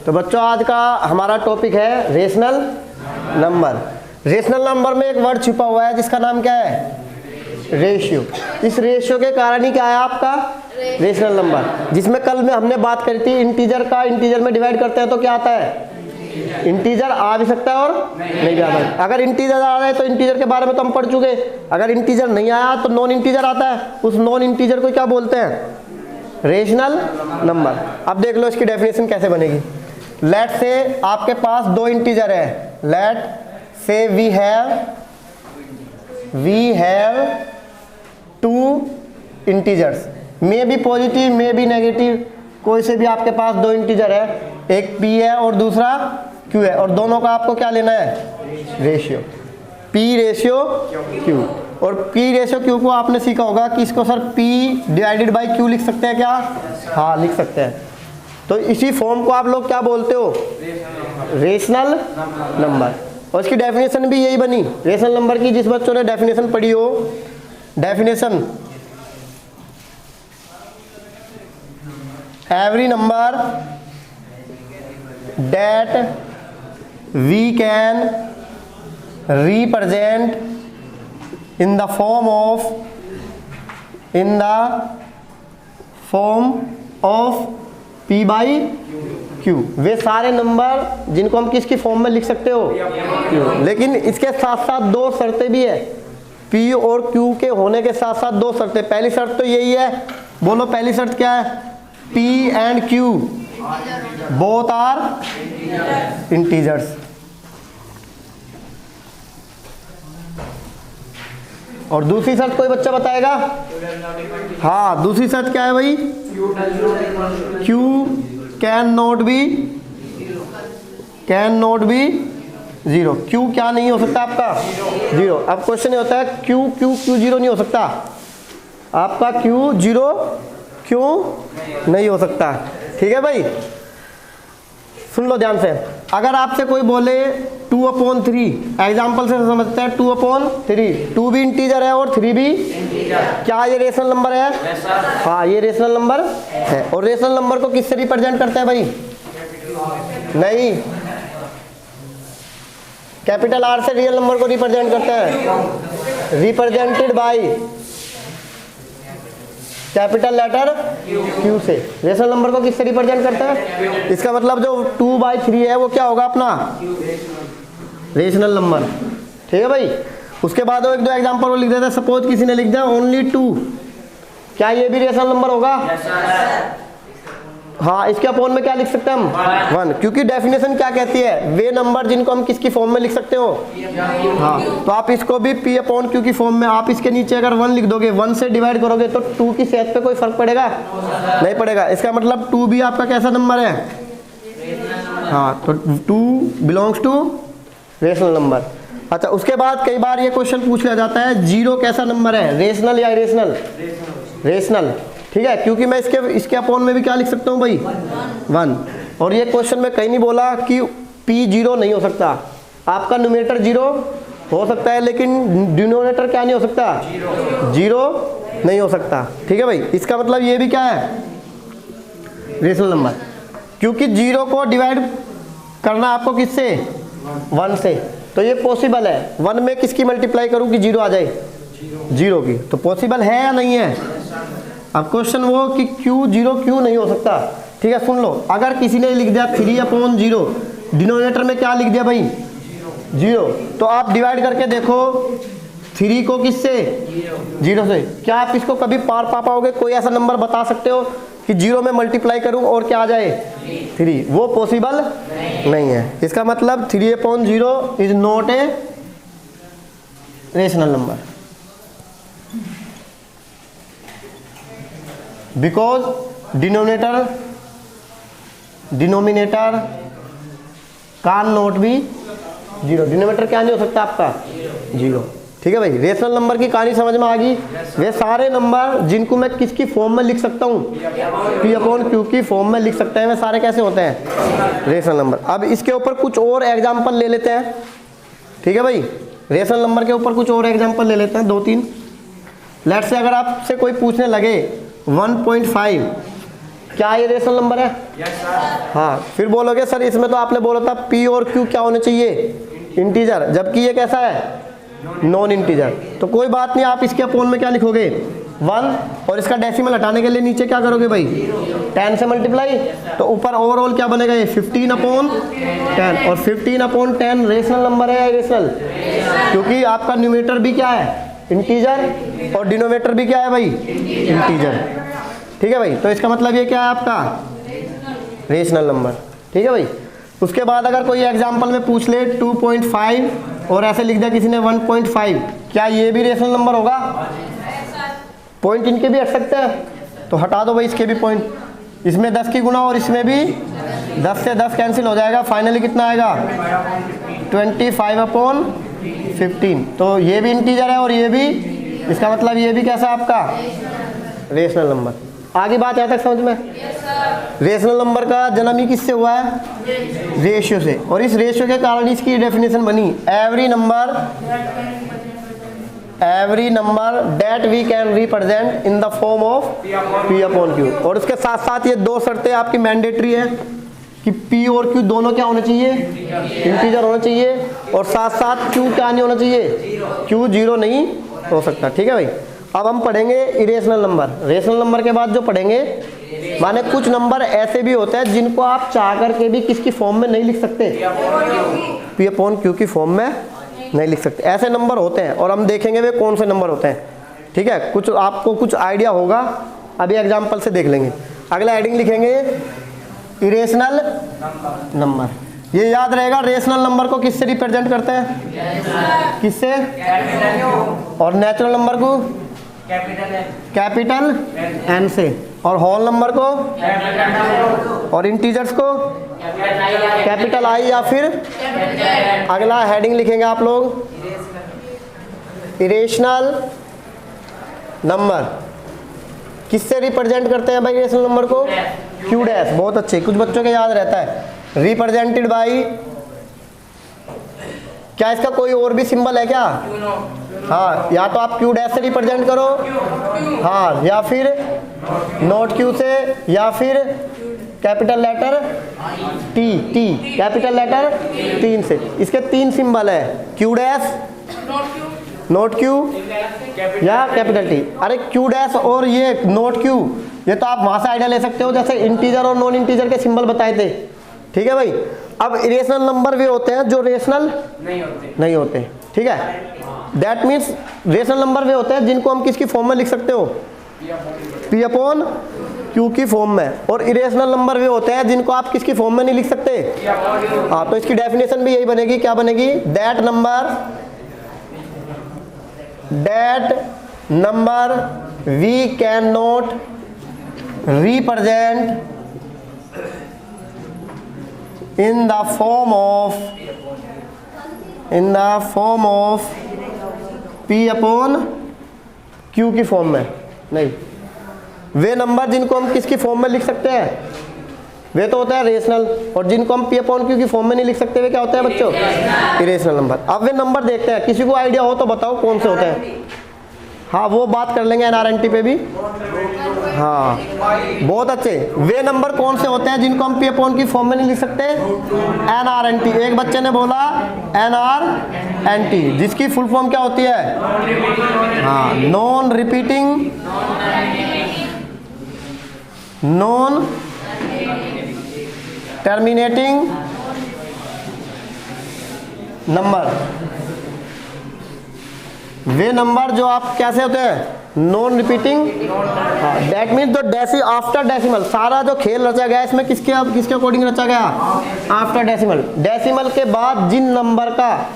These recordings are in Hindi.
तो बच्चों आज का हमारा टॉपिक है रेशनल नंबर। रेशनल नंबर में एक वर्ड छिपा हुआ है जिसका नाम क्या है? रेशियो। इस रेशियो के कारण ही क्या है आपका रेशनल नंबर, जिसमें कल में हमने बात करी थी इंटीजर का इंटीजर में डिवाइड करते हैं तो क्या आता है? इंटीजर आ भी सकता है और नहीं भी आता है। अगर इंटीजर आ रहा है तो इंटीजर के बारे में तो हम पढ़ चुके। अगर इंटीजर नहीं आया तो नॉन इंटीजर आता है, उस नॉन इंटीजर को क्या बोलते हैं? Rational number. अब देख लो इसकी डेफिनेशन कैसे बनेगी। लेट से आपके पास दो इंटीजर है, let say we have two integers, maybe positive maybe negative, कोई से भी आपके पास दो इंटीजर है, एक p है और दूसरा q है, और दोनों का आपको क्या लेना है? Ratio, p ratio q। और p रेशियो q को आपने सीखा होगा कि इसको sir p divided by q लिख सकते हैं क्या? हाँ लिख सकते हैं। तो इसी फॉर्म को आप लोग क्या बोलते हो? Rational number. और इसकी डेफिनेशन भी यही बनी रेशनल नंबर की। जिस बच्चों ने डेफिनेशन पढ़ी हो, definition every number that we can represent in the form of p by q, वे सारे नंबर जिनको हम किसकी फॉर्म में लिख सकते हो? q। लेकिन इसके साथ साथ दो शर्तें भी है। p और q के होने के साथ साथ दो शर्तें। पहली शर्त तो यही है, बोलो पहली शर्त क्या है? P and Q both are integers। और दूसरी शर्त कोई बच्चा बताएगा? हाँ दूसरी शर्त क्या है भाई? Q can not be zero. Q क्या नहीं हो सकता आपका? जीरो। अब क्वेश्चन ये होता है Q जीरो नहीं हो सकता आपका? Q जीरो क्यों नहीं हो सकता? ठीक है भाई, सुन लो ध्यान से। अगर आपसे कोई बोले 2/3, एग्जाम्पल से समझते हैं 2/3, 2 भी इंटीजर है और 3 भी, क्या ये रेशनल नंबर है? हाँ ये रेशनल नंबर है। और रेशनल नंबर को किससे रिप्रेजेंट करते हैं भाई? नहीं, कैपिटल आर से रियल नंबर को रिप्रेजेंट करते हैं, represented by capital letter Q से। रेशनल नंबर को किससे रिप्रेजेंट करता है? इसका मतलब जो 2/3 है वो क्या होगा अपना? Rational number. ठीक है भाई। उसके बाद एक दो एग्जांपल वो लिख देते हैं। सपोज किसी ने लिख दिया ओनली 2, क्या ये भी रेशनल नंबर होगा? हाँ, इसके अपॉन में क्या लिख सकते हैं हम? 1, क्योंकि डेफिनेशन क्या कहती है? वे नंबर जिनको हम किसकी फॉर्म में लिख सकते हो? हाँ, तो आप इसको भी P/Q की फॉर्म में, आप इसके नीचे अगर 1 लिख दोगे, 1 से डिवाइड करोगे तो 2 की सेहत पे कोई फर्क पड़ेगा? नहीं पड़ेगा। इसका मतलब 2 भी आपका कैसा नंबर है? हाँ, तो 2 बिलोंग्स टू रेशनल नंबर। अच्छा, उसके बाद कई बार ये क्वेश्चन पूछ लिया जाता है जीरो कैसा नंबर है? रेशनल या इरेशनल? रेशनल। ठीक है, क्योंकि मैं इसके अपॉन में भी क्या लिख सकता हूँ भाई? 1। और ये क्वेश्चन में कहीं नहीं बोला कि P जीरो नहीं हो सकता। आपका न्यूमरेटर जीरो हो सकता है लेकिन डिनोमिनेटर क्या नहीं हो सकता? जीरो नहीं हो सकता। ठीक है भाई, इसका मतलब ये भी क्या है? Rational number. क्योंकि जीरो को डिवाइड करना आपको किससे? 1 से। तो ये पॉसिबल है। 1 में किसकी मल्टीप्लाई करूँ कि जीरो आ जाए? जीरो की। तो पॉसिबल है या नहीं है? अब क्वेश्चन वो कि Q जीरो क्यों नहीं हो सकता? ठीक है, सुन लो। अगर किसी ने लिख दिया 3/0, डिनोमिनेटर में क्या लिख दिया भाई? जीरो, तो आप डिवाइड करके देखो 3 को किससे? जीरो से। क्या आप इसको कभी पार पा पाओगे? कोई ऐसा नंबर बता सकते हो कि जीरो में मल्टीप्लाई करूं और क्या आ जाए? 3? वो पॉसिबल नहीं है। इसका मतलब 3/0 is not a rational number, because denominator can not be zero. Denominator क्या नहीं हो सकता आपका? जीरो। ठीक है भाई, रेशनल नंबर की कहानी समझ में आ गई। वे सारे नंबर जिनको मैं किसकी फॉर्म में लिख सकता हूँ? P/Q की फॉर्म में लिख सकते हैं। वे सारे कैसे होते हैं? Rational number. अब इसके ऊपर कुछ और एग्जाम्पल ले लेते हैं। ठीक है भाई, रेशनल नंबर के ऊपर कुछ और एग्जाम्पल ले लेते हैं, 2-3। लेट्स से अगर आपसे कोई पूछने लगे 1.5 क्या ये रेशनल नंबर है? हाँ, फिर बोलोगे सर इसमें तो आपने बोला था P और Q क्या होने चाहिए? इंटीजर, जबकि ये कैसा है? Non integer. तो कोई बात नहीं, आप इसके अपोन में क्या लिखोगे? 1, और इसका डेसिमल हटाने के लिए नीचे क्या करोगे भाई? 10 से मल्टीप्लाई, तो ऊपर ओवरऑल क्या बनेगा? ये 15/10, और 15/10 रेशनल नंबर है या इरेशनल? क्योंकि आपका न्यूमरेटर भी क्या है? इंटीजर, और डिनोमिनेटर भी क्या है भाई? इंटीजर। ठीक है भाई, तो इसका मतलब ये क्या है आपका? Rational number. ठीक है भाई। उसके बाद अगर कोई एग्जांपल में पूछ ले 2.5 और ऐसे लिख दिया किसी ने 1.5, क्या ये भी रेशनल नंबर होगा? पॉइंट इनके भी हट सकते हैं, तो हटा दो भाई इसके भी पॉइंट। इसमें 10 की गुना और इसमें भी 10 से 10 कैंसिल हो जाएगा, फाइनली कितना आएगा? 25/15। तो ये भी इंटीजर है और ये भी, इसका मतलब ये भी कैसा है आपका? Rational number. आगे बात यहाँ तक समझ में? रेशनल नंबर का जन्म ही किससे हुआ है? रेशियो से, और इस रेशियो के कारण इसकी डेफिनेशन बनी every number that we can represent in the form of P/Q। और उसके साथ साथ ये दो शर्तें आपकी मैंडेटरी है कि P और Q दोनों क्या होने चाहिए? इंटीजर होना चाहिए, और साथ साथ Q क्या नहीं होना चाहिए? Q 0 नहीं हो सकता। ठीक है भाई। अब हम पढ़ेंगे इरेशनल नंबर। रेशनल नंबर के बाद जो पढ़ेंगे, माने कुछ नंबर ऐसे भी होते हैं जिनको आप चाह करके भी किसकी फॉर्म में नहीं लिख सकते? P/Q की फॉर्म में नहीं लिख सकते। ऐसे नंबर होते हैं, और हम देखेंगे वे कौन से नंबर होते हैं। ठीक है, कुछ आपको कुछ आइडिया होगा, अभी एग्जाम्पल से देख लेंगे। अगला हेडिंग लिखेंगे इरेशनल नंबर। ये याद रहेगा, रेशनल नंबर को किससे रिप्रेजेंट करते हैं? किससे? और नेचुरल नंबर को कैपिटल N से, और होल नंबर को, और इंटीजर्स को कैपिटल I, या फिर अगला हेडिंग लिखेंगे आप लोग इरेशनल नंबर। किससे रिप्रेजेंट करते हैं भाई इरेशनल नंबर को? Q dash. बहुत अच्छे, कुछ बच्चों के याद रहता है। रिप्रेजेंटेड बाई, क्या इसका कोई और भी सिंबल है क्या? हाँ, या तो आप Q डैश से रिप्रेजेंट करो, हाँ, या फिर नोट Q से, या फिर capital letter T, capital letter 3 से। इसके 3 सिंबल है, Q डैश, नोट Q या कैपिटल T। अरे Q डैश और ये नोट Q, ये तो आप वहां से आइडिया ले सकते हो, जैसे इंटीजर और नॉन इंटीजर के सिंबल बताए थे। ठीक है भाई। अब इरेशनल नंबर वे होते हैं जो रेशनल नहीं होते। ठीक है, दैट मीन्स रेशनल नंबर वे होते हैं जिनको हम किसकी फॉर्म में लिख सकते हो? P/Q की फॉर्म में। और इरेशनल नंबर वे होते हैं जिनको आप किसकी फॉर्म में नहीं लिख सकते? हाँ, तो इसकी डेफिनेशन भी यही बनेगी। क्या बनेगी? That number we can not represent in the form of P/Q की फॉर्म में नहीं। वे नंबर जिनको हम किसकी फॉर्म में लिख सकते हैं वे तो होता है रेशनल, और जिनको हम P/Q की फॉर्म में नहीं लिख सकते वे क्या होता है बच्चों? Irrational number. अब वे नंबर देखते हैं, किसी को आइडिया हो तो बताओ कौन से होते हैं? हाँ, वो बात कर लेंगे NRNT पे भी। हाँ, बहुत अच्छे। वे नंबर कौन से होते हैं जिनको हम P/Q की फॉर्म में नहीं लिख सकते? NRNT। एक बच्चे ने बोला NRNT, जिसकी फुल फॉर्म क्या होती है? हाँ, non repeating, non terminating number. वे नंबर जो आप कैसे होते हैं? Non repeating. दैट मीन्स जो आफ्टर डेसिमल, सारा जो खेल रचा गया इसमें किसके अकॉर्डिंग रचा गया? After decimal. डेसिमल के बाद जिन नंबर का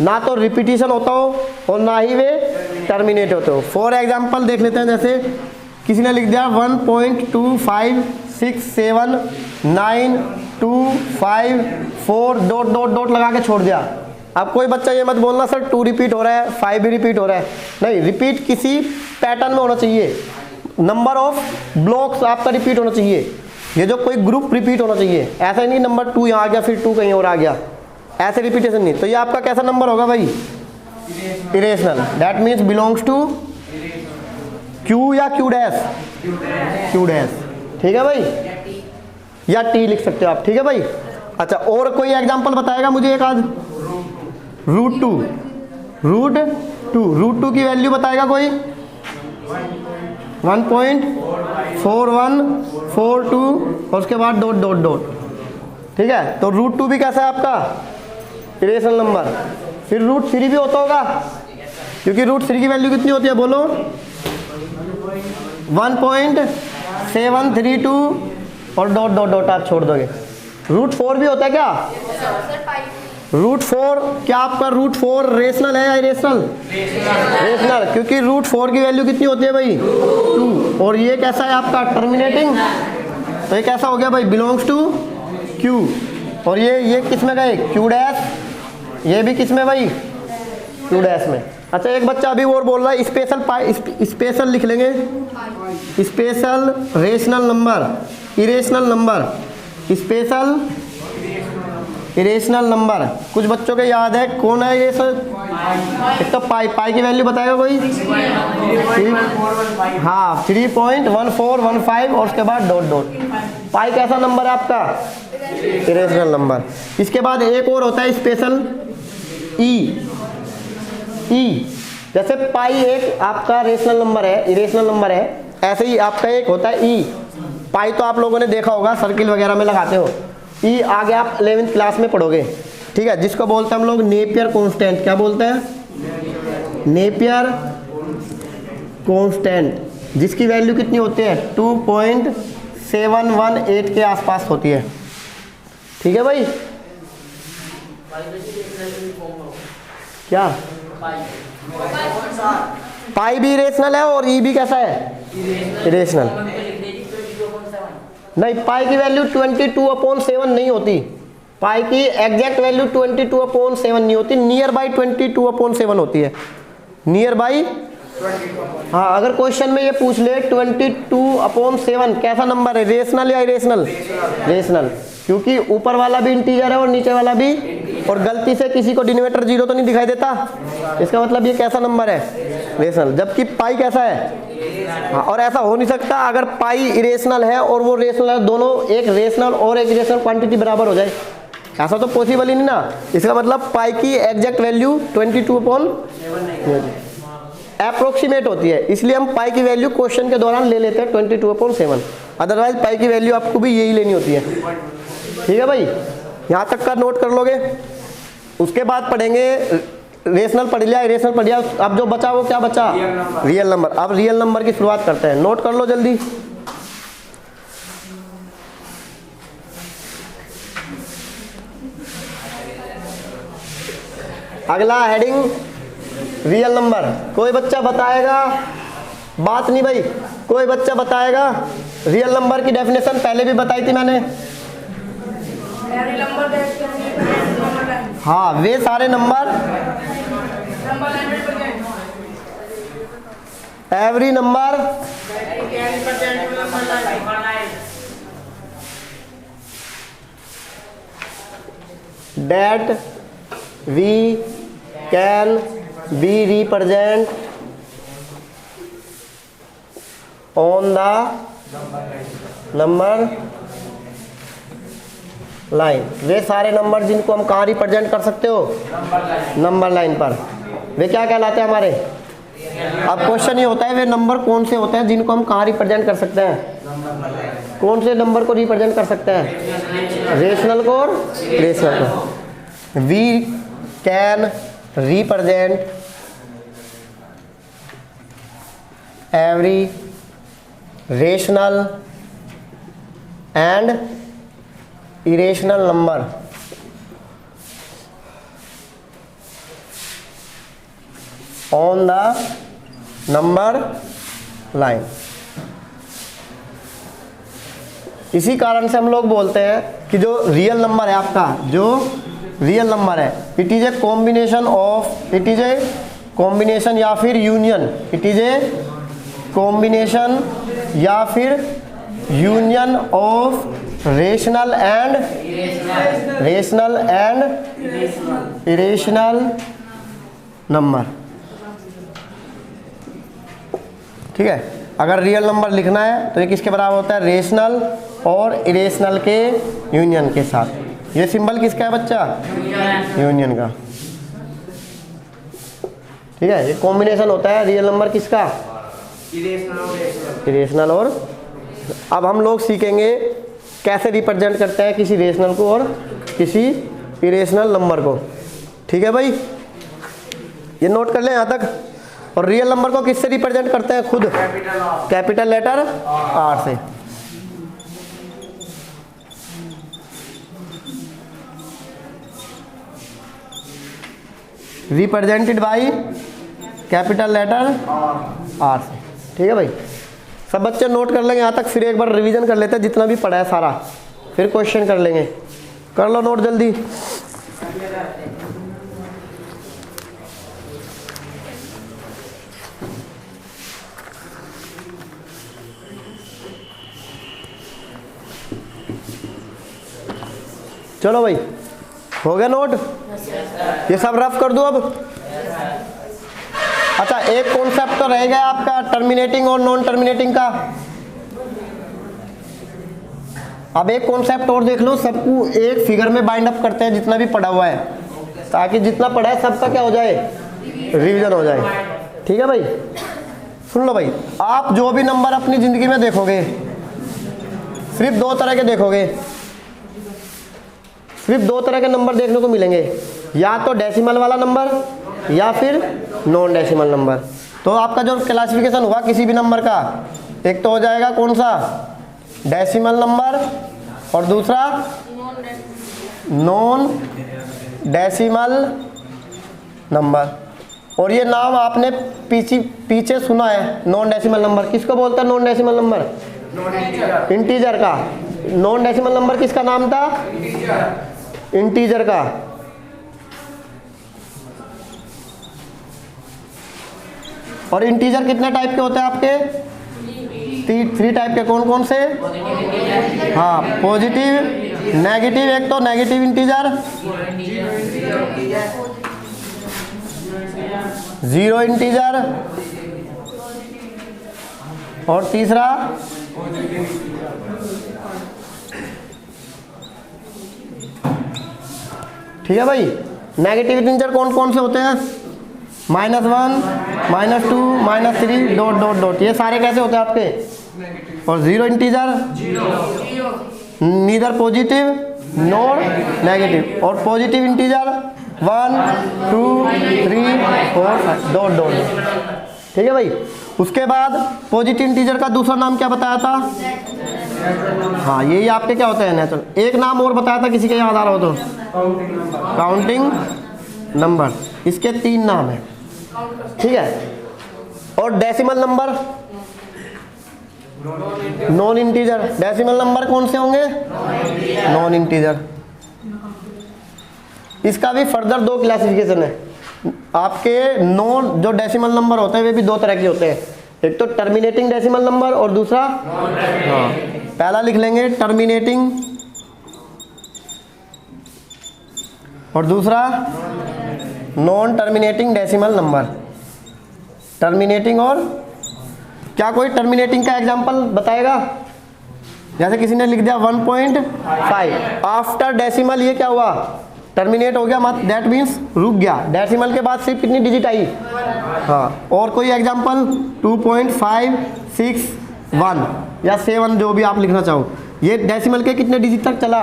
ना तो रिपीटिशन होता हो और ना ही वे टर्मिनेट होते हो। फॉर एग्जाम्पल देख लेते हैं, जैसे किसी ने लिख दिया 1.2567925 डॉट लगा के छोड़ दिया। अब कोई बच्चा ये मत बोलना सर 2 रिपीट हो रहा है, 5 भी रिपीट हो रहा है। नहीं, रिपीट किसी पैटर्न में होना चाहिए। नंबर ऑफ ब्लॉक्स आपका रिपीट होना चाहिए। ये जो कोई ग्रुप रिपीट होना चाहिए, ऐसा नहीं नंबर 2 यहाँ आ गया फिर 2 कहीं और आ गया, ऐसे रिपीटेशन नहीं। तो ये आपका कैसा नंबर होगा भाई? Irrational. That means belongs to Q या Q डैश? Q dash. ठीक है भाई, या टी लिख सकते हो आप, ठीक है भाई। अच्छा, और कोई एग्जांपल बताएगा मुझे एक आध? रूट टू की वैल्यू बताएगा कोई? 1.4142 और उसके बाद डॉट डॉट डॉट, ठीक है। तो रूट 2 भी कैसा है आपका? Irrational number. फिर रूट 3 भी होता होगा, क्योंकि रूट 3 की वैल्यू कितनी होती है बोलो? 1.732 और डॉट डॉट डॉट आप छोड़ दोगे। रूट 4 भी होता है क्या? रूट 4 क्या आपका रूट 4 रेशनल है या इरेशनल? रेशनल, क्योंकि रूट 4 की वैल्यू कितनी होती है भाई? 2। और ये कैसा है आपका? टर्मिनेटिंग। तो ये कैसा हो गया भाई? Belongs to Q. और ये किस में गए? Q dash. ये भी किस में भाई? क्यू डैश में। अच्छा, एक बच्चा अभी और बोल रहा है स्पेशल लिख लेंगे, special rational number, irrational number, special irrational number. कुछ बच्चों के याद है कौन है इरेशनल? एक तो पाई की वैल्यू बताएगा कोई? हाँ, 3.1415 और उसके बाद डॉट डॉट। पाई कैसा नंबर है आपका? Irrational number. इसके बाद एक और होता है स्पेशल ई। जैसे पाई एक आपका रेशनल नंबर है, इरेशनल नंबर है, ऐसे ही आपका एक होता है ई। पाई तो आप लोगों ने देखा होगा, सर्किल वगैरह में लगाते हो। ई आगे आप 11वीं क्लास में पढ़ोगे, ठीक है, जिसको बोलते हैं हम लोग नेपियर कांस्टेंट। क्या बोलते हैं? नेपियर कांस्टेंट, जिसकी वैल्यू कितनी होती है? 2.718 के आसपास होती है, ठीक है भाई। क्या पाई भी इरेशनल है और ई भी कैसा है? इरेशनल। नहीं, पाई की वैल्यू 22/7 नहीं होती। पाई की एग्जैक्ट वैल्यू 22/7 नहीं होती, नियर बाई 22/7 होती है, नियर बाई। हाँ, अगर क्वेश्चन में ये पूछ ले 22/7 कैसा नंबर है, रेशनल या इरेशनल? रेशनल, क्योंकि ऊपर वाला भी इंटीजर है और नीचे वाला भी, और गलती से किसी को डिनोमिनेटर 0 तो नहीं दिखाई देता, इसका मतलब ये कैसा नंबर है? रेशनल। जबकि पाई कैसा है? हाँ, और ऐसा हो नहीं सकता अगर पाई इरेशनल है और वो रेशनल है, दोनों एक रेशनल और एक इरेशनल क्वांटिटी बराबर हो जाए, ऐसा तो पॉसिबल ही नहीं ना। इसका मतलब पाई की एग्जैक्ट वैल्यू 22/7 अप्रोक्सीमेट होती है, इसलिए हम पाई की वैल्यू क्वेश्चन के दौरान ले लेते हैं 22/7। अदरवाइज पाई की वैल्यू आपको भी यही लेनी होती है, ठीक है भाई। यहाँ तक का नोट कर लोगे। उसके बाद पढ़ेंगे रेशनल पढ़ लिया, इरेशनल पढ़ लिया, अब जो बचा वो क्या बचा? Real number. अब रियल नंबर की शुरुआत करते हैं, नोट कर लो जल्दी। अगला हेडिंग रियल नंबर। कोई बच्चा बताएगा? बात नहीं भाई, कोई बच्चा बताएगा? रियल नंबर की डेफिनेशन पहले भी बताई थी मैंने। हाँ, वे सारे number, every number that we can be represent on the number line. वे सारे नंबर जिनको हम कहाँ रिप्रेजेंट कर सकते हो? नंबर लाइन पर। वे क्या कहलाते हैं हमारे? अब क्वेश्चन ये होता है वे नंबर कौन से होते हैं जिनको हम कहाँ रिप्रेजेंट कर सकते हैं? कौन से नंबर को रिप्रेजेंट कर सकते हैं? रेशनल को और इरेशनल को। We can represent every rational and irrational number on the number line. इसी कारण से हम लोग बोलते हैं कि जो रियल नंबर है आपका, जो रियल नंबर है, it is a combination of, it is a combination या फिर union, it is a combination या फिर union of rational and irrational number, ठीक है। अगर रियल नंबर लिखना है तो ये किसके बराबर होता है, रेशनल और इरेशनल के यूनियन के साथ। ये सिंबल किसका है बच्चा, यूनियन का, ठीक है। ये कॉम्बिनेशन होता है रियल नंबर किसका, इरेशनल और। अब हम लोग सीखेंगे कैसे रिप्रेजेंट करते हैं किसी रेशनल को और किसी इरेशनल नंबर को, ठीक है भाई। ये नोट कर लें यहाँ तक। और रियल नंबर को किससे रिप्रेजेंट करते हैं, खुद कैपिटल लेटर आर से। Represented by capital letter R से, ठीक है भाई। सब बच्चे नोट कर लेंगे यहाँ तक, फिर एक बार रिवीजन कर लेते हैं जितना भी पढ़ा है सारा, फिर क्वेश्चन कर लेंगे। कर लो नोट जल्दी। चलो भाई, हो गया नोट, ये सब रफ कर दो अब। अच्छा, एक कॉन्सेप्ट तो रह गया आपका टर्मिनेटिंग और नॉन टर्मिनेटिंग का। अब एक कॉन्सेप्ट और देख लो, सबको एक फिगर में बाइंड अप करते हैं जितना भी पढ़ा हुआ है, ताकि जितना पढ़ा है सबका क्या हो जाए, रिवीजन हो जाए, ठीक है भाई। सुन लो भाई, आप जो भी नंबर अपनी जिंदगी में देखोगे सिर्फ दो तरह के देखोगे, सिर्फ दो तरह के नंबर देखने को मिलेंगे, या तो डेसिमल वाला नंबर या फिर नॉन डेसिमल नंबर। तो आपका जो क्लासिफिकेशन हुआ किसी भी नंबर का, एक तो हो जाएगा कौन सा, डेसिमल नंबर, और दूसरा नॉन डेसिमल नंबर। और ये नाम आपने पीछे सुना है, नॉन डेसिमल नंबर किसको बोलता है, नॉन डेसिमल नंबर, इंटीजर का। नॉन डेसिमल नंबर किसका नाम था, इंटीजर का। और इंटीजर कितने टाइप के होते हैं आपके, थ्री टाइप के। कौन कौन से, हाँ, पॉजिटिव, नेगेटिव, एक तो नेगेटिव इंटीजर, जीरो इंटीजर, और तीसरा ठीक है भाई। नेगेटिव इंटीजर कौन कौन से होते हैं, -1, -2, -3, डॉट डॉट डॉट, ये सारे कैसे होते हैं आपके। और zero integer, neither positive nor negative. और पॉजिटिव इंटीजर 1, 2, 3, 4, डॉट डॉट, ठीक है भाई। उसके बाद पॉजिटिव इंटीजर का दूसरा नाम क्या बताया था, हाँ, यही आपके क्या होते हैं, नेचुरल। एक नाम और बताया था, किसी के याद आ रहा हो तो, काउंटिंग नंबर। इसके 3 नाम है, ठीक है। और decimal number, non integer. Decimal number कौन से होंगे, नॉन इंटीजर। इसका भी फर्दर 2 क्लासिफिकेशन है आपके। नॉन जो डेसिमल नंबर होते हैं वे भी 2 तरह के होते हैं, एक तो टर्मिनेटिंग डेसिमल नंबर और दूसरा, हाँ, पहला लिख लेंगे टर्मिनेटिंग और दूसरा non terminating decimal number. Terminating और क्या कोई टर्मिनेटिंग का एग्जांपल बताएगा, जैसे किसी ने लिख दिया 1.5 आफ्टर डेसिमल, ये क्या हुआ, टर्मिनेट हो गया, मत दैट मीन्स रुक गया। डेसिमल के बाद सिर्फ कितनी डिजिट आई, हाँ। और कोई एग्जांपल 2.561 या 7, जो भी आप लिखना चाहो, ये डेसिमल के कितने डिजिट तक चला,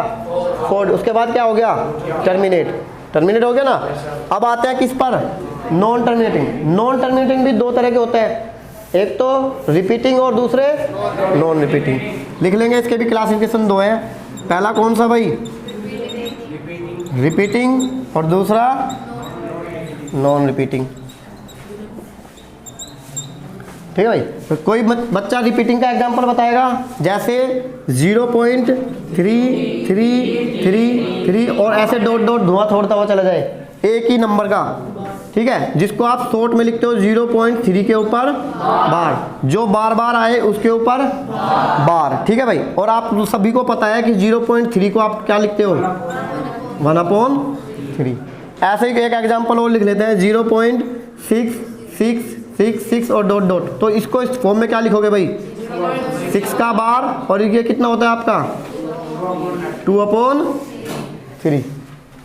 4। उसके बाद क्या हो गया, टर्मिनेट हो गया ना। अब आते हैं किस पर, नॉन टर्मिनेटिंग। नॉन टर्मिनेटिंग भी 2 तरह के होते हैं, एक तो रिपीटिंग और दूसरे नॉन रिपीटिंग। लिख लेंगे, इसके भी क्लासिफिकेशन 2 है। पहला कौन सा भाई, रिपीटिंग, और दूसरा नॉन रिपीटिंग, ठीक है भाई। तो कोई बच्चा रिपीटिंग का एग्जांपल बताएगा, जैसे 0.3333 और ऐसे डॉट डॉट धुआं छोड़ता हुआ चला जाए, एक ही नंबर का, ठीक है, जिसको आप शॉर्ट में लिखते हो 0.3 के ऊपर बार, जो बार बार आए उसके ऊपर बार, ठीक है भाई। और आप सभी को पता है कि 0.3 को आप क्या लिखते हो, 1/3। ऐसे ही एक एग्जांपल और लिख लेते हैं, 0.666 6 6 और डॉट डॉट, तो इसको इस फॉर्म में क्या लिखोगे भाई, 6 का बार और ये कितना होता है आपका 2/3।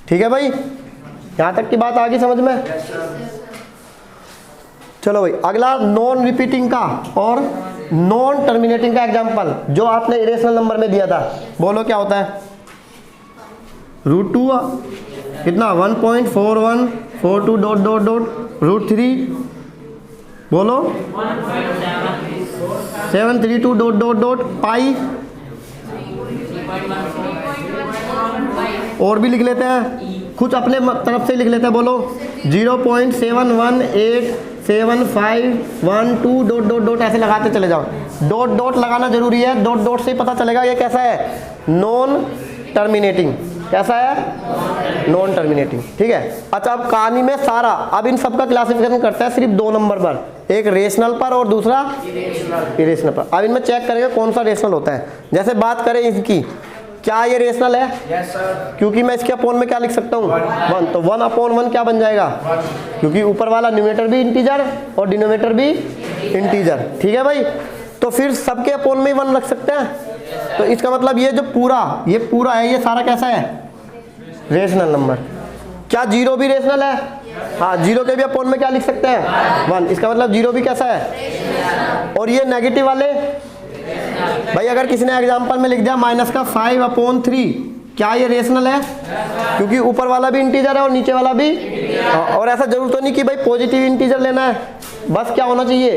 ठीक है भाई, यहाँ तक की बात आ गई समझ में। चलो भाई अगला नॉन रिपीटिंग का और नॉन टर्मिनेटिंग का एग्जांपल जो आपने इरेशनल नंबर में दिया था, बोलो क्या होता है। √2 कितना 1.4142 डॉट डॉट डॉट √3, बोलो 732 डॉट डॉट डॉट पाई, और भी लिख लेते हैं, कुछ अपने तरफ से लिख लेते हैं, बोलो 0.718751 डॉट डॉट डॉट ऐसे लगाते चले जाओ। डॉट डॉट लगाना जरूरी है, डॉट डॉट से ही पता चलेगा ये कैसा है, नॉन टर्मिनेटिंग। कैसा है, नॉन टर्मिनेटिंग। ठीक है, अच्छा अब कहानी में सारा, अब इन सब का क्लासिफिकेशन करता है सिर्फ 2 नंबर पर, एक रेशनल पर और दूसरा इरेशनल पर। अब इनमें चेक करेंगे कौन सा रेशनल होता है। जैसे बात करें इसकी, क्या ये रेशनल है? Yes sir. क्योंकि मैं इसके अपॉन में क्या लिख सकता हूँ 1, तो 1/1 क्या बन जाएगा, क्योंकि ऊपर वाला न्यूमरेटर भी इंटीजर और डिनोमिनेटर भी इंटीजर। ठीक है भाई, तो फिर सबके अपॉन में 1 रख सकते हैं, तो इसका मतलब ये जो पूरा है, ये सारा कैसा है, रेशनल नंबर। क्या 0 भी रेशनल है? हाँ, 0 के भी अपॉन में क्या लिख सकते हैं 1, इसका मतलब 0 भी कैसा है। और ये नेगेटिव वाले भाई, अगर किसी ने एग्जांपल में लिख दिया -5/3, क्या ये रेशनल है? क्योंकि ऊपर वाला भी इंटीजर है और नीचे वाला भी। और ऐसा जरूर तो नहीं कि भाई पॉजिटिव इंटीजर लेना है, बस क्या होना चाहिए,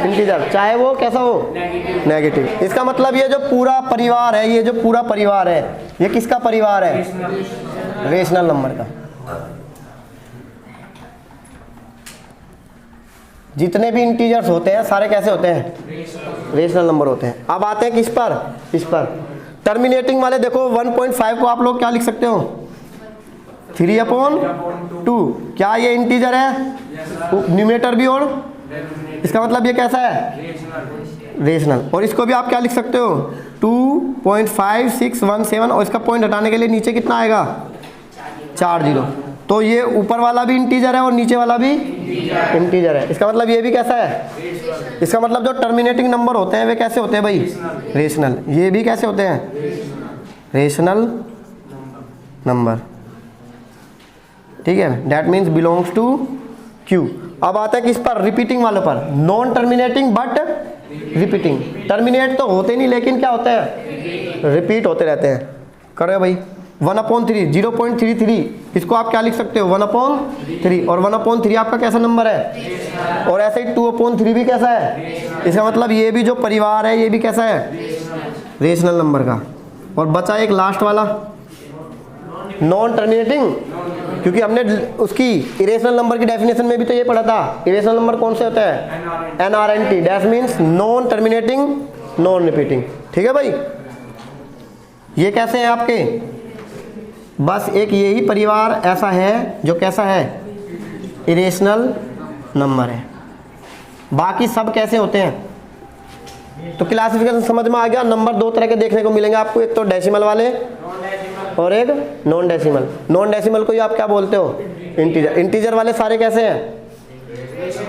इंटीजर, चाहे वो कैसा हो, नेगेटिव। इसका मतलब ये जो पूरा परिवार है, ये जो पूरा परिवार है, ये किसका परिवार है, रेशनल नंबर का। जितने भी इंटीजर्स होते हैं सारे कैसे होते हैं, रेशनल नंबर होते हैं। अब आते हैं किस पर, इस पर टर्मिनेटिंग वाले। देखो 1.5 को आप लोग क्या लिख सकते हो, 3/2। क्या ये इंटीजर है, न्यूमरेटर भी और, इसका मतलब ये कैसा है, रेशनल। और इसको भी आप क्या लिख सकते हो 2.5617, और इसका पॉइंट हटाने के लिए नीचे कितना आएगा 4 0। तो ये ऊपर वाला भी इंटीजर है और नीचे वाला भी इंटीजर है, इसका मतलब ये भी कैसा है। इसका मतलब जो टर्मिनेटिंग नंबर होते हैं वे कैसे होते हैं भाई, रेशनल। ये भी कैसे होते हैं, रेशनल नंबर। ठीक है, that means belongs to Q. अब आता है किस पर, रिपीटिंग वालों पर। Non terminating but repeating. Terminate तो होते नहीं, लेकिन क्या होता है, रिपीट होते रहते हैं। करो भाई 1/3, 0.33, इसको आप क्या लिख सकते हो 1/3, और 1/3 आपका कैसा नंबर है। और ऐसे ही 2/3 भी कैसा है, इसका मतलब ये भी जो परिवार है ये भी कैसा है, रेशनल नंबर का। और बचा एक लास्ट वाला नॉन टर्मिनेटिंग, क्योंकि हमने उसकी इरेशनल नंबर की डेफिनेशन में भी तो ये पढ़ा था, इरेशनल नंबर कौन से होते हैं, NRNT, that means non terminating non repeating. ठीक है भाई, ये कैसे हैं आपके, बस एक यही परिवार ऐसा है जो कैसा है, इरेशनल नंबर है। बाकी सब कैसे होते हैं। तो क्लासिफिकेशन समझ में आ गया। नंबर 2 तरह के देखने को मिलेंगे आपको, एक तो डेसिमल वाले और एक नॉन डेसिमल। नॉन डेसिमल को ही आप क्या बोलते हो, इंटीजर। इंटीजर वाले सारे कैसे हैं,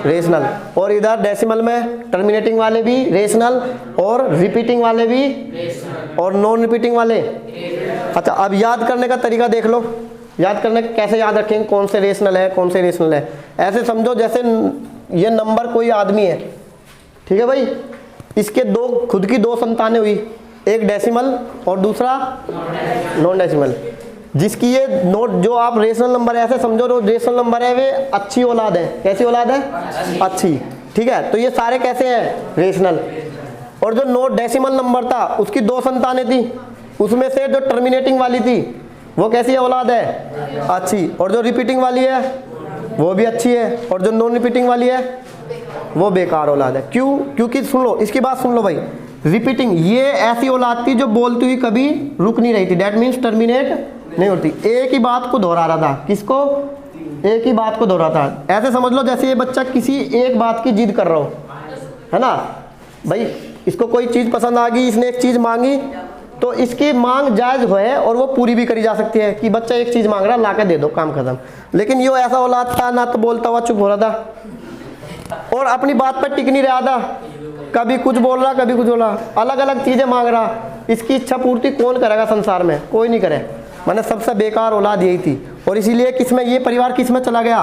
रेशनल। और इधर डेसिमल में टर्मिनेटिंग वाले भी रेशनल और रिपीटिंग वाले भी और नॉन रिपीटिंग वाले। अच्छा, अब याद करने का तरीका देख लो। याद करने कैसे याद रखेंगे, कौन से रेशनल है कौन से रेशनल है। ऐसे समझो जैसे ये नंबर कोई आदमी है, ठीक है भाई, इसके खुद की 2 संतानें हुई, एक डेसिमल और दूसरा नॉन डेसिमल। जिसकी ये नोट जो आप रेशनल नंबर ऐसे समझो, जो रेशनल नंबर है वे अच्छी औलाद है। कैसी औलाद है, अच्छी। ठीक है, तो ये सारे कैसे हैं, रेशनल। और जो नोट डेसिमल नंबर था उसकी 2 संतानें थी, उसमें से जो टर्मिनेटिंग वाली थी वो कैसी औलाद है, अच्छी। और जो रिपीटिंग वाली है वो भी अच्छी है, और जो नॉन रिपीटिंग वाली है वो बेकार औलाद है। क्यों, क्योंकि सुन लो, इसकी बात सुन लो भाई। रिपीटिंग ये ऐसी औलाद थी जो बोलती हुई कभी रुक नहीं रही थी, दैट मीन्स टर्मिनेट नहीं होती, एक ही बात को दोहरा रहा था। किसको, एक ही बात को दोहरा था। ऐसे समझ लो जैसे ये बच्चा किसी एक बात की जिद कर रहा हो, है ना भाई। इसको कोई चीज़ पसंद आ गई, इसने एक चीज़ मांगी, तो इसकी मांग जायज़ है और वो पूरी भी करी जा सकती है कि बच्चा एक चीज़ मांग रहा है, ला के दे दो, काम खत्म। लेकिन ये ऐसा औलाद था, ना तो बोलता हुआ चुप हो रहा था, और अपनी बात पर टिक नहीं रहा था, कभी कुछ बोल रहा कभी कुछ बोल रहा, अलग अलग चीजें मांग रहा। इसकी इच्छा पूर्ति कौन करेगा संसार में? कोई नहीं करे। मैंने सबसे बेकार औलाद यही थी, और इसीलिए किसमें ये परिवार किसमें चला गया,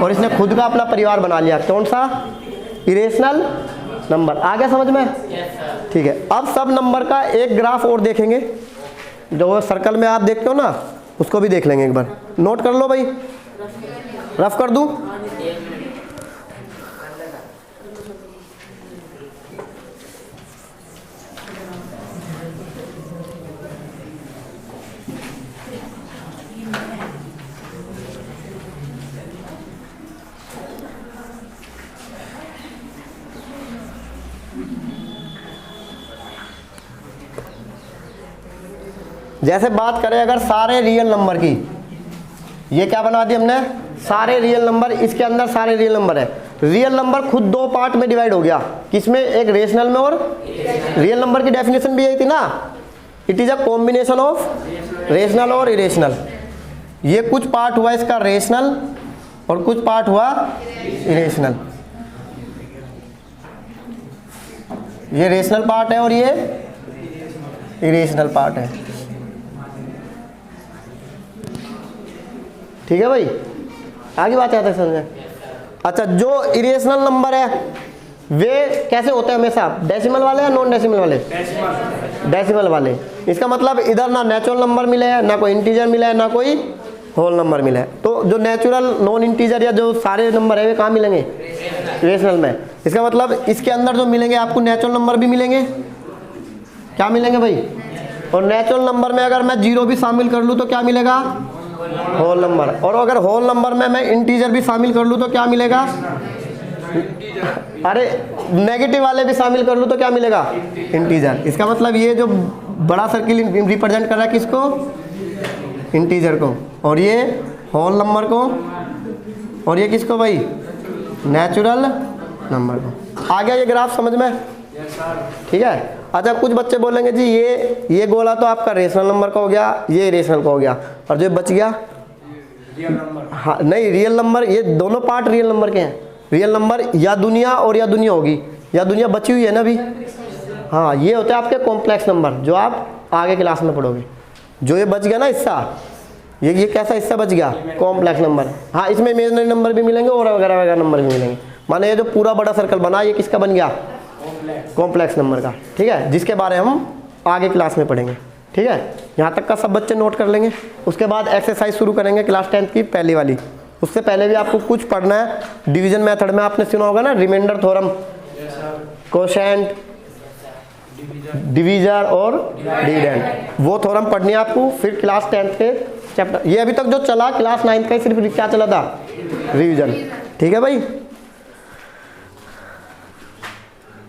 और इसने खुद का अपना परिवार बना लिया। कौन सा? Irrational number. आ गया समझ में? ठीक है। अब सब नंबर का एक ग्राफ और देखेंगे, जो सर्कल में आप देखते हो ना, उसको भी देख लेंगे एक बार। नोट कर लो भाई, रफ कर दूं? जैसे बात करें अगर सारे रियल नंबर की, ये क्या बना दी हमने? सारे रियल नंबर, इसके अंदर सारे रियल नंबर है। रियल नंबर खुद दो पार्ट में डिवाइड हो गया, किसमें? एक रेशनल में और रियल नंबर की डेफिनेशन भी यही थी ना, it is a combination of rational और इरेशनल। ये कुछ पार्ट हुआ इसका रेशनल और कुछ पार्ट हुआ इरेशनल। ये रेशनल पार्ट है और ये इरेशनल पार्ट है। ठीक है भाई, आगे बात आता है समझे? अच्छा, जो इरेशनल नंबर है वे कैसे होते हैं हमेशा? डेसिमल वाले या नॉन डेसिमल वाले? डेसिमल वाले। इसका मतलब इधर ना नेचुरल नंबर मिले हैं, ना कोई इंटीजर मिला है, ना कोई होल नंबर मिला है। तो जो नेचुरल, नॉन इंटीजर या जो सारे नंबर है वे कहाँ मिलेंगे? इरेशनल में। इसका मतलब इसके अंदर जो मिलेंगे आपको नेचुरल नंबर भी मिलेंगे। क्या मिलेंगे भाई? और नेचुरल नंबर में अगर मैं 0 भी शामिल कर लूँ तो क्या मिलेगा? Whole number. और अगर होल नंबर में मैं इंटीजर भी शामिल कर लूँ तो क्या मिलेगा? अरे नेगेटिव वाले भी शामिल कर लूँ तो क्या मिलेगा? इंटीजर। इसका मतलब ये जो बड़ा सर्किल रिप्रेजेंट कर रहा है किसको? इंटीजर को, और ये होल नंबर को, और ये किसको भाई? नेचुरल नंबर को। आ गया ये ग्राफ समझ में? ठीक है। अच्छा, कुछ बच्चे बोलेंगे जी ये गोला तो आपका रेशनल नंबर का हो गया, ये रेशनल का हो गया, और जो बच गया रियल नंबर? हाँ नहीं, रियल नंबर, ये दोनों पार्ट रियल नंबर के हैं। रियल नंबर या दुनिया और या दुनिया होगी, या दुनिया बची हुई है ना अभी। हाँ, ये होते हैं आपके कॉम्प्लेक्स नंबर, जो आप आगे क्लास में पढ़ोगे। जो ये बच गया ना हिस्सा, ये कैसा हिस्सा बच गया? Complex number. हाँ, इसमें इमेजिनरी नंबर भी मिलेंगे और वगैरह वगैरह नंबर भी मिलेंगे। माने ये जो पूरा बड़ा सर्कल बना, ये किसका बन गया? कॉम्प्लेक्स नंबर का। ठीक है, जिसके बारे में हम आगे क्लास में पढ़ेंगे। ठीक है, यहाँ तक का सब बच्चे नोट कर लेंगे। उसके बाद एक्सरसाइज शुरू करेंगे क्लास 10th की पहली वाली। उससे पहले भी आपको कुछ पढ़ना है। डिवीजन मेथड में आपने सुना होगा ना, रिमाइंडर थ्योरम, कोशेंट, डिवीजर और डिविडेंड, वो थ्योरम पढ़नी है आपको। फिर क्लास 10th के चैप्टर, ये अभी तक जो चला क्लास 9th का सिर्फ क्या चला था? रिवीजन। ठीक है भाई।